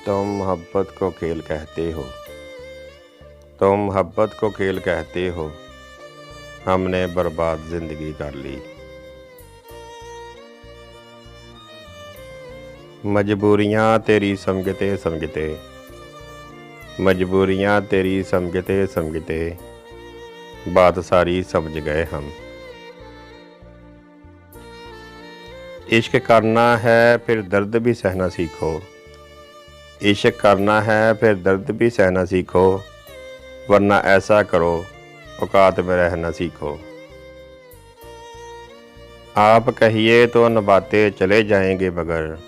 तुम मोहब्बत को खेल कहते हो, तुम मोहब्बत को खेल कहते हो, हमने बर्बाद ज़िंदगी कर ली। मजबूरियाँ तेरी समझते समझते, मजबूरियाँ तेरी समझते समझते, बात सारी समझ गए हम। इश्क करना है फिर दर्द भी सहना सीखो, इश्क करना है फिर दर्द भी सहना सीखो, वरना ऐसा करो औकात में रहना सीखो। आप कहिए तो निभाते चले जाएंगे मगर,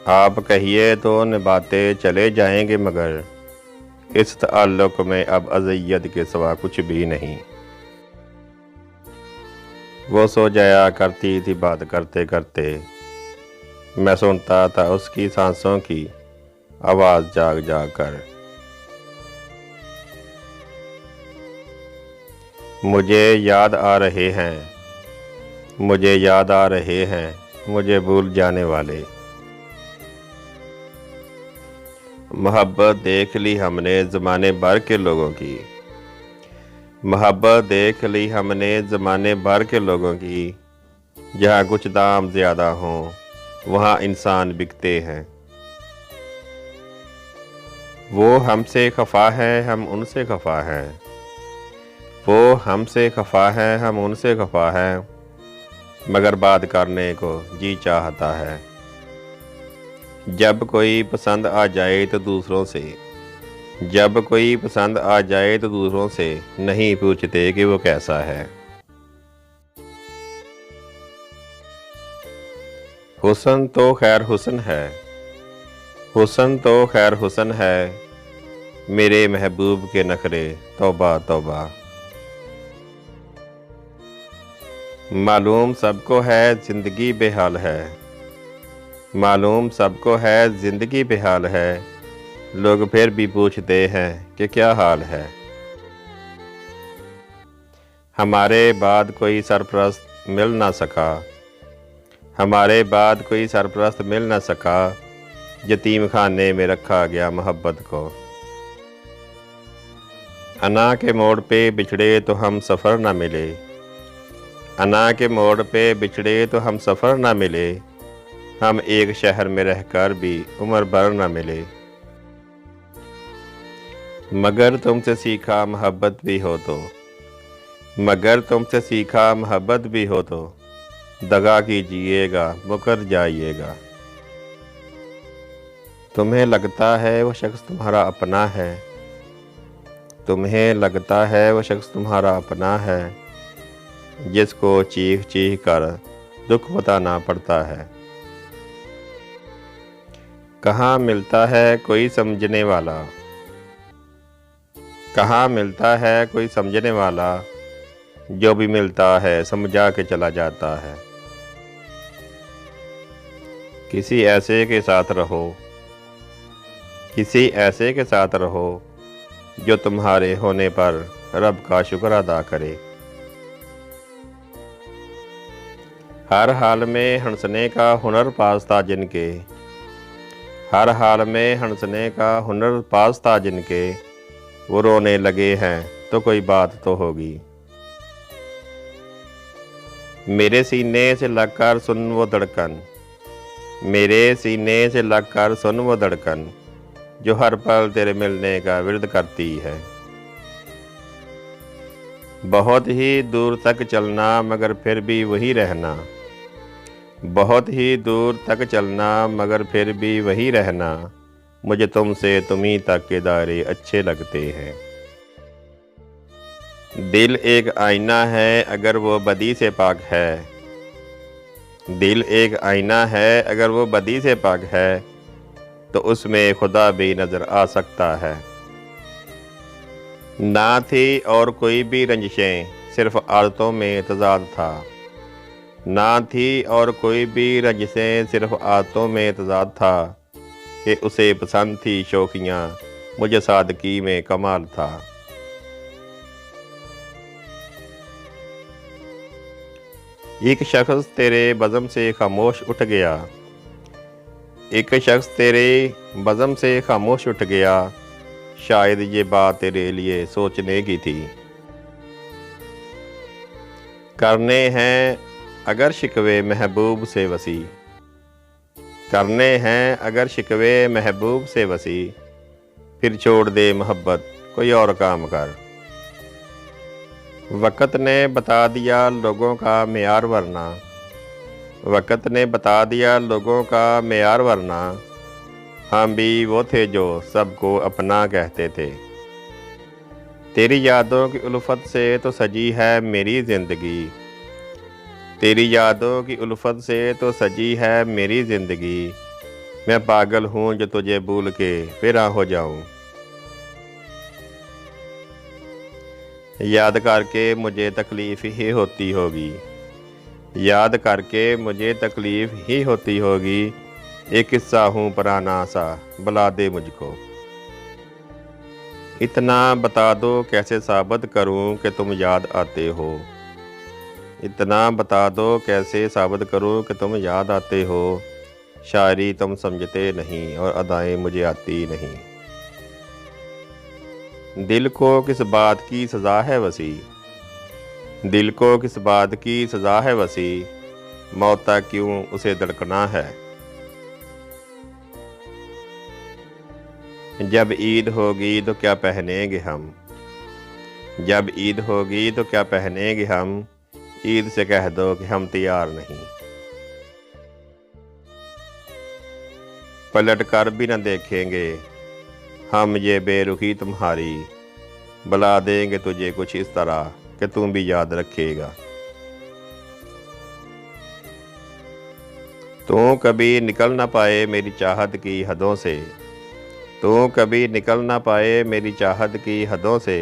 आप कहिए तो निभाते चले जाएंगे मगर, इस ताल्लुक़ में अब अज़ियत के सिवा कुछ भी नहीं। वो सो जाया करती थी बात करते करते, मैं सुनता था उसकी सांसों की आवाज़ जाग जाग कर। मुझे याद आ रहे हैं, मुझे याद आ रहे हैं, मुझे भूल जाने वाले। मोहब्बत देख ली हमने ज़माने भर के लोगों की, मोहब्बत देख ली हमने ज़माने भर के लोगों की, जहाँ कुछ दाम ज़्यादा हों वहाँ इंसान बिकते हैं। वो हमसे खफा है हम उनसे खफा हैं, वो हमसे खफा है हम उनसे खफा हैं, मगर बात करने को जी चाहता है। जब कोई पसंद आ जाए तो दूसरों से, जब कोई पसंद आ जाए तो दूसरों से नहीं पूछते कि वो कैसा है। हुस्न तो खैर हुस्न है, हुस्न तो खैर हुस्न है, मेरे महबूब के नखरे तौबा तौबा। मालूम सबको है ज़िंदगी बेहाल है, मालूम सबको है ज़िंदगी बेहाल है, लोग फिर भी पूछते हैं कि क्या हाल है। हमारे बाद कोई सरपरस्त मिल ना सका, हमारे बाद कोई सरपरस्त मिल ना सका, यतीम खाने में रखा गया मोहब्बत को। अना के मोड़ पे बिछड़े तो हम सफ़र ना मिले, अना के मोड़ पे बिछड़े तो हम सफ़र ना मिले, हम एक शहर में रहकर भी उम्र भर ना मिले। मगर तुमसे सीखा मोहब्बत भी हो तो, मगर तुमसे सीखा मोहब्बत भी हो तो, दगा कीजिएगा मुकर जाइएगा। तुम्हें लगता है वो शख्स तुम्हारा अपना है, तुम्हें लगता है वो शख्स तुम्हारा अपना है, जिसको चीख चीख कर दुख बताना पड़ता है। कहाँ मिलता है कोई समझने वाला, कहाँ मिलता है कोई समझने वाला, जो भी मिलता है समझा के चला जाता है। किसी ऐसे के साथ रहो, किसी ऐसे के साथ रहो, जो तुम्हारे होने पर रब का शुक्र अदा करे। हर हाल में हंसने का हुनर पास था जिनके, हर हाल में हंसने का हुनर पास था जिनके, वो रोने लगे हैं तो कोई बात तो होगी। मेरे सीने से लगकर सुन वो धड़कन, मेरे सीने से लगकर सुन वो धड़कन, जो हर पल तेरे मिलने का विर्द करती है। बहुत ही दूर तक चलना मगर फिर भी वही रहना, बहुत ही दूर तक चलना मगर फिर भी वही रहना, मुझे तुमसे तुम्ही तक के दायरे अच्छे लगते हैं। दिल एक आईना है अगर वो बदी से पाक है, दिल एक आईना है अगर वो बदी से पाक है, तो उसमें खुदा भी नज़र आ सकता है। ना थी और कोई भी रंजिशें, सिर्फ आदतों में तजाद था, ना थी और कोई भी रंजिशें, सिर्फ आदतों में तजाद था, कि उसे पसंद थी शौकियाँ, मुझे सादगी में कमाल था। एक शख्स तेरे बज़म से खामोश उठ गया, एक शख्स तेरे बज़म से खामोश उठ गया, शायद ये बात तेरे लिए सोचने की थी। करने हैं अगर शिकवे महबूब से वसी, करने हैं अगर शिकवे महबूब से वसी, फिर छोड़ दे मोहब्बत कोई और काम कर। वक़्त ने बता दिया लोगों का मेयार वरना, वक़्त ने बता दिया लोगों का मेयार वरना, हम भी वो थे जो सबको अपना कहते थे। तेरी यादों की उल्फत से तो सजी है मेरी ज़िंदगी, तेरी यादों की उल्फत से तो सजी है मेरी ज़िंदगी। मैं पागल हूँ जो तुझे भूल के फिरा हो जाऊँ। याद करके मुझे तकलीफ़ ही होती होगी, याद करके मुझे तकलीफ़ ही होती होगी। एक किस्सा हूँ पुराना सा, बुला दे मुझको। इतना बता दो कैसे साबित करूँ कि तुम याद आते हो, इतना बता दो कैसे साबित करूँ कि तुम याद आते हो। शायरी तुम समझते नहीं और अदाएँ मुझे आती नहीं। दिल को किस बात की सज़ा है वसी, दिल को किस बात की सज़ा है वसी, मौत तक क्यों उसे धड़कना है। जब ईद होगी तो क्या पहनेंगे हम, जब ईद होगी तो क्या पहनेंगे हम, ईद से कह दो कि हम तैयार नहीं। पलट कर भी न देखेंगे हम ये बेरुखी तुम्हारी, बुला देंगे तुझे कुछ इस तरह कि तुम भी याद रखेगा। तू कभी निकल ना पाए मेरी चाहत की हदों से, तू कभी निकल ना पाए मेरी चाहत की हदों से,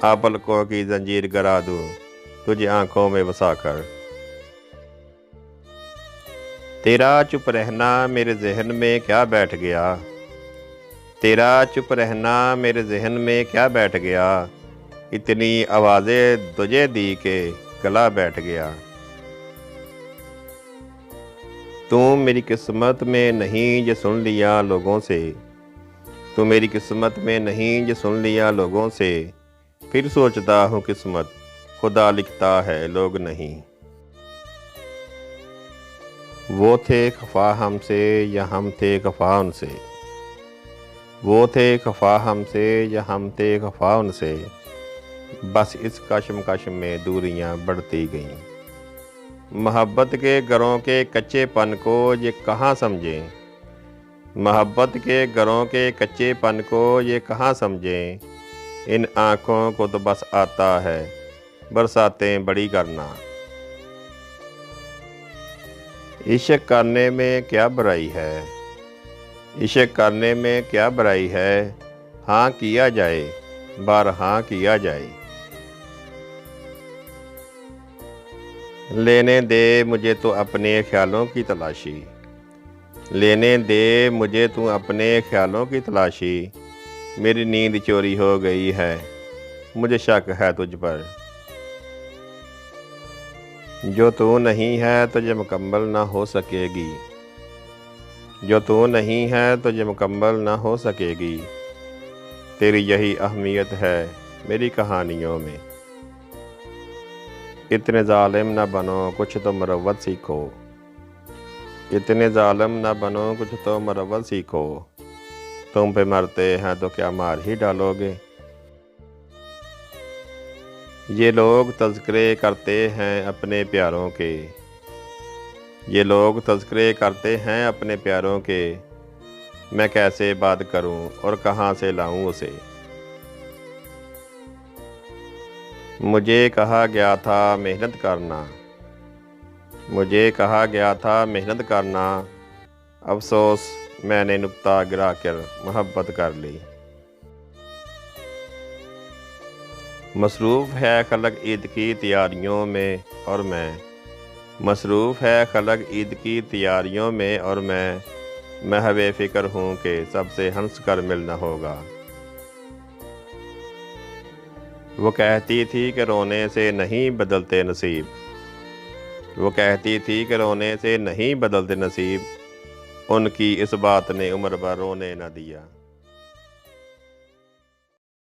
आ पलकों की जंजीर गिरा दूँ तुझे आंखों में बसा कर। तेरा चुप रहना मेरे जहन में क्या बैठ गया, तेरा चुप रहना मेरे जहन में क्या बैठ गया, इतनी आवाज़ें तुझे दी के गला बैठ गया। तू मेरी किस्मत में नहीं ये सुन लिया लोगों से, तू मेरी किस्मत में नहीं ये सुन लिया लोगों से, फिर सोचता हूँ किस्मत खुदा लिखता है लोग नहीं। वो थे खफा हमसे या हम थे खफा उनसे, वो थे खफा हमसे या हम थे खफा उनसे, बस इस कशमकश में दूरियां बढ़ती गईं। मोहब्बत के घरों के कच्चेपन को ये कहाँ समझें, मोहब्बत के घरों के कच्चेपन को ये कहाँ समझें। इन आँखों को तो बस आता है बरसातें बड़ी करना। इश्क करने में क्या बुराई है, इश्क करने में क्या बुराई है, हाँ किया जाए बार हाँ किया जाए। लेने दे मुझे तो अपने ख्यालों की तलाशी, लेने दे मुझे तू अपने ख्यालों की तलाशी। मेरी नींद चोरी हो गई है मुझे शक है तुझ पर, जो तू नहीं है तुझे मुकम्मल ना हो सकेगी, जो तू नहीं है तुझे मुकम्मल ना हो सकेगी। तेरी यही अहमियत है मेरी कहानियों में। इतने ज़ालिम ना बनो कुछ तो मरवत सीखो, इतने ज़ालिम ना बनो कुछ तो मरवत सीखो। तुम पे मरते हैं तो क्या मार ही डालोगे। ये लोग तज़किरे करते हैं अपने प्यारों के, ये लोग तज़किरे करते हैं अपने प्यारों के, मैं कैसे बात करूं और कहां से लाऊं उसे। मुझे कहा गया था मेहनत करना, मुझे कहा गया था मेहनत करना, अफसोस मैंने नुक्ता गिरा कर मोहब्बत कर ली। मसरूफ़ है खलक ईद की तैयारियों में और मैं, मसरूफ़ है खलक ईद की तैयारियों में और मैं हवे फ़िक्र हूँ कि सबसे हंस कर मिलना होगा। वो कहती थी कि रोने से नहीं बदलते नसीब, वो कहती थी कि रोने से नहीं बदलते नसीब। उनकी इस बात ने उम्र भर रोने न दिया।